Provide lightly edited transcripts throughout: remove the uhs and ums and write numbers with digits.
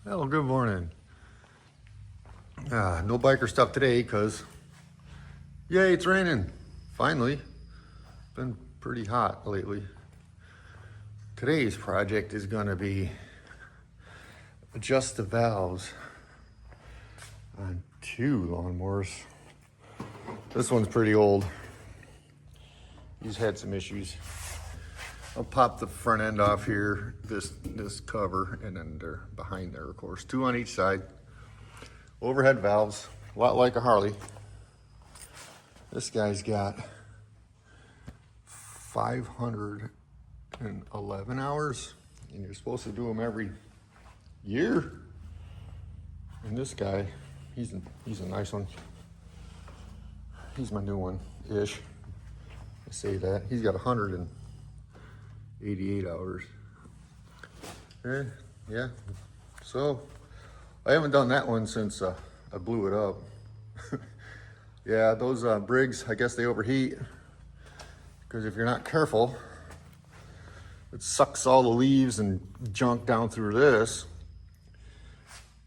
Well, good morning. No biker stuff today because, yay, it's raining. Finally. Been pretty hot lately. Today's project is going to be adjust the valves on two lawnmowers. This one's pretty old. He's had some issues. I'll pop the front end off here, this cover, and then they're behind there, of course. Two on each side. Overhead valves, a lot like a Harley. This guy's got 511 hours, and you're supposed to do them every year. And this guy, he's a nice one. He's my new one-ish. I say that. He's got 188 hours. And yeah, so I haven't done that one since I blew it up. Yeah, those Briggs, I guess they overheat because if you're not careful, it sucks all the leaves and junk down through this.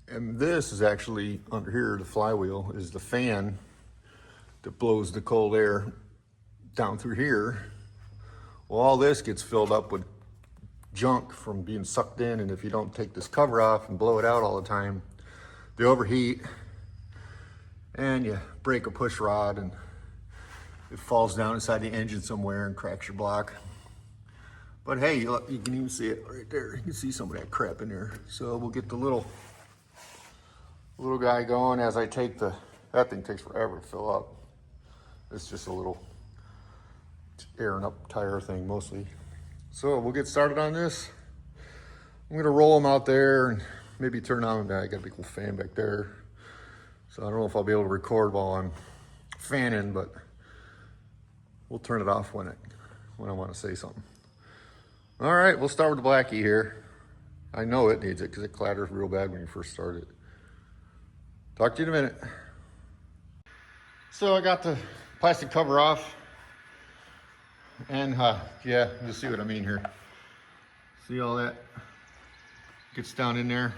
And this is actually under here, the flywheel is the fan that blows the cold air down through here. Well, all this gets filled up with junk from being sucked in, and if you don't take this cover off and blow it out all the time, they overheat and you break a push rod and it falls down inside the engine somewhere and cracks your block. But hey, you can even see it right there. You can see some of that crap in there. So we'll get the little guy going as I take that thing takes forever to fill up. It's just a little airing up tire thing mostly. So we'll get started on this. I'm gonna roll them out there and maybe turn on, I got a big old fan back there. So I don't know if I'll be able to record while I'm fanning, but we'll turn it off when I want to say something. All right, we'll start with the Blackie here. I know it needs it because it clatters real bad when you first start it. Talk to you in a minute. So I got the plastic cover off. And yeah, you'll see what I mean here. See all that gets down in there?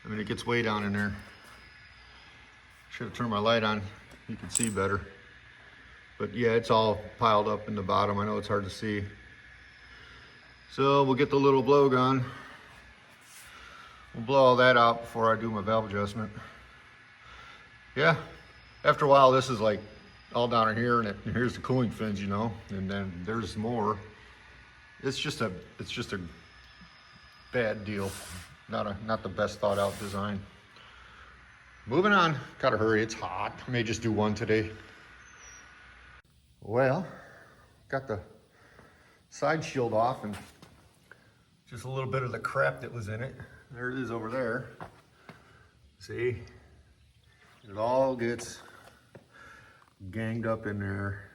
I mean, it gets way down in there. Should have turned my light on. You can see better. But yeah, it's all piled up in the bottom. I know it's hard to see. So we'll get the little blow gun. We'll blow all that out before I do my valve adjustment. Yeah, after a while, this is like all down in here, and here's the cooling fins, you know, and then there's more. It's just a bad deal. Not the best thought out design. Moving on, gotta hurry, it's hot. I may just do one today. Well, got the side shield off and just a little bit of the crap that was in it. There it is over there. See, it all gets ganged up in there.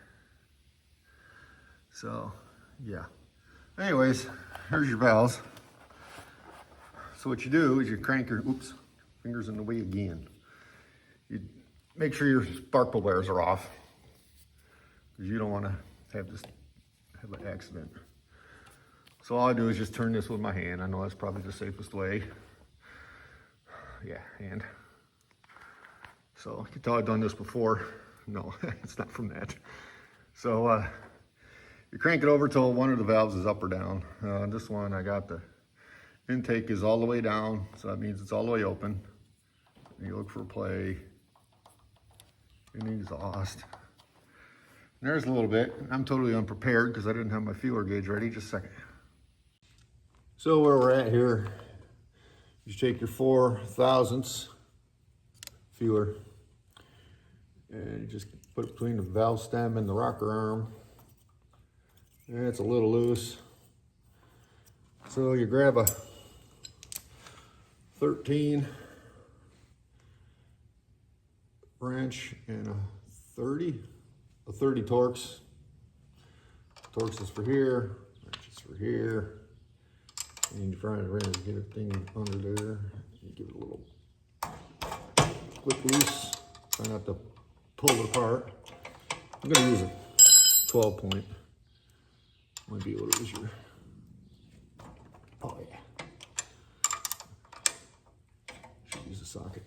So yeah, anyways, here's your valves. So what you do is you crank your, oops, fingers in the way again. You make sure your spark plug wires are off because you don't want to have an accident. So all I do is just turn this with my hand. I know that's probably the safest way. Yeah, hand. So you can tell I've done this before. No, it's not from that. So you crank it over till one of the valves is up or down. This one, I got the intake is all the way down, so that means it's all the way open. And you look for play and exhaust. And there's a little bit. I'm totally unprepared because I didn't have my feeler gauge ready. Just a second. So where we're at here, you take your 4/1000 feeler and you just put it between the valve stem and the rocker arm. And it's a little loose. So you grab a 13 wrench and a 30 Torx. Torx is for here, wrench is for here. And you try to get a thing under there. You give it a little quick loose. Try not to pull it apart. I'm gonna use a 12 point. Might be a little easier. Oh yeah. socket.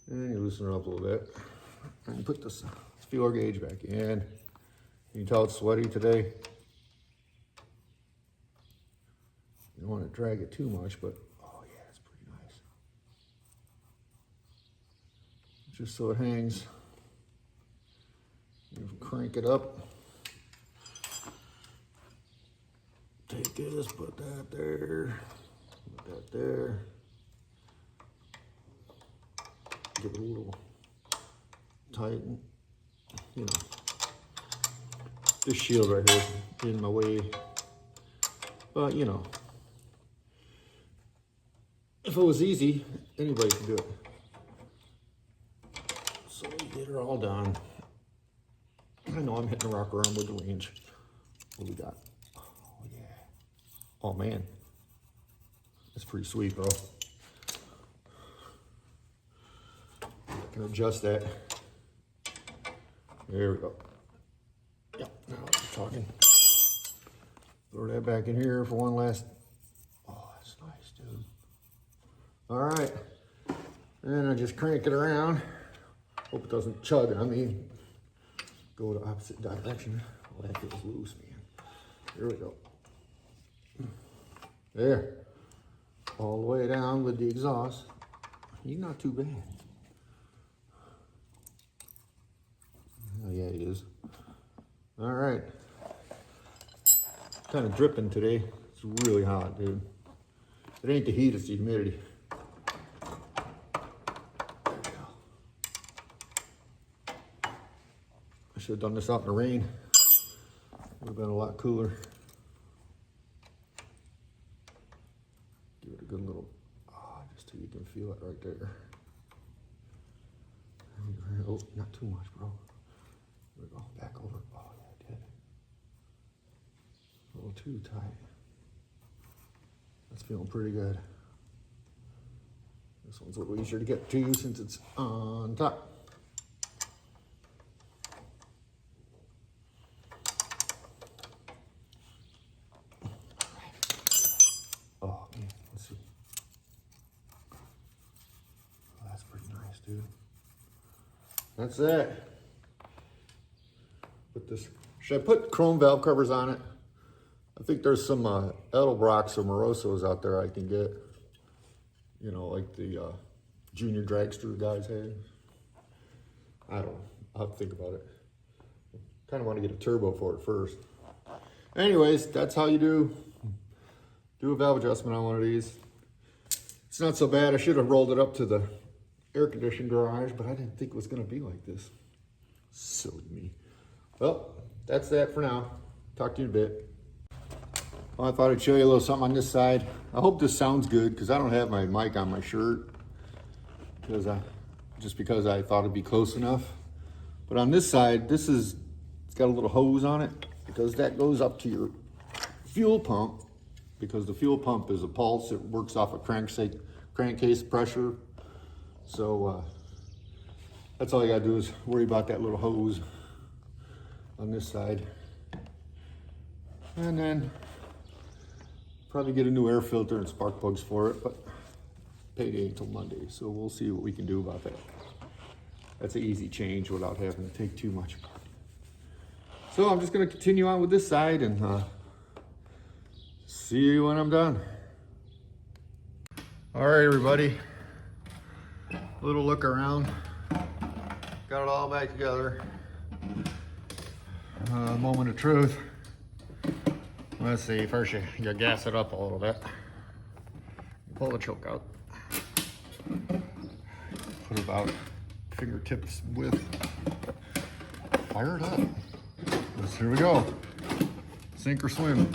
And you loosen it up a little bit. And you put this feeler gauge back in. You can tell it's sweaty today. You don't want to drag it too much, but oh yeah, it's pretty nice. Just so it hangs. You crank it up. Take this, put that there, put that there. Give it a little tighten. You know, this shield right here is in my way, but you know, if it was easy, anybody could do it. So we get her all done. I know I'm hitting the rock around with the range. What we got? Oh yeah. Oh man, that's pretty sweet, bro. I can adjust that. There we go. Yep, now we're talking. Throw that back in here for one last. Oh, that's nice, dude. All right, and I just crank it around. Hope it doesn't chug on me. Go the opposite direction. Oh, that feels loose, man. Here we go. There. All the way down with the exhaust. He's not too bad. Oh, yeah, he is. All right. Kind of dripping today. It's really hot, dude. It ain't the heat, it's the humidity. I should have done this out in the rain. Would have been a lot cooler. Give it a good little, just so you can feel it right there. Oh, not too much, bro. There we go, back over. Oh, yeah, I did. A little too tight. That's feeling pretty good. This one's a little easier to get to since it's on top. Dude. That's it. Put this. Should I put chrome valve covers on it? I think there's some Edelbrocks or Morosos out there I can get. You know, like the junior dragster guys had. I don't know. I'll have to think about it. Kind of want to get a turbo for it first. Anyways, that's how you do a valve adjustment on one of these. It's not so bad. I should have rolled it up to the air-conditioned garage, but I didn't think it was going to be like this. Silly me. Well, that's that for now. Talk to you in a bit. Well, I thought I'd show you a little something on this side. I hope this sounds good because I don't have my mic on my shirt because because I thought it'd be close enough. But on this side, it's got a little hose on it because that goes up to your fuel pump, because the fuel pump is a pulse. It works off of crankcase pressure. So that's all you gotta do is worry about that little hose on this side. And then probably get a new air filter and spark plugs for it, but payday ain't till Monday, so we'll see what we can do about that. That's an easy change without having to take too much. So I'm just gonna continue on with this side and see you when I'm done. All right, everybody. A little look around. Got it all back together. Moment of truth. Let's see, first you gas it up a little bit. Pull the choke out. Put about fingertips width. Fire it up. Here we go. Sink or swim.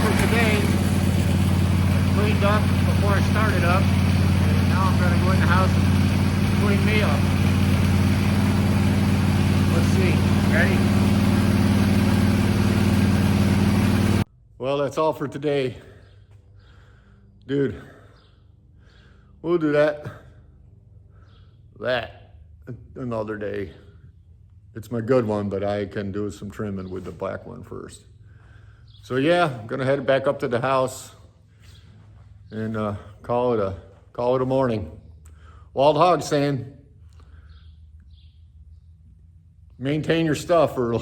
for today. I cleaned up before I started up, and now I'm going to go in the house and clean me up. Let's see. Ready? Well, that's all for today. Dude, we'll do that another day. It's my good one, but I can do some trimming with the black one first. So yeah, I'm gonna head back up to the house and call it a morning. Wild Hog saying, maintain your stuff or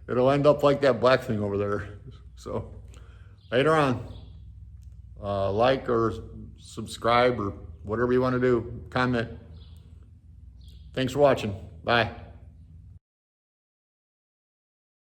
it'll end up like that black thing over there. So later on, like or subscribe or whatever you want to do, comment. Thanks for watching. Bye.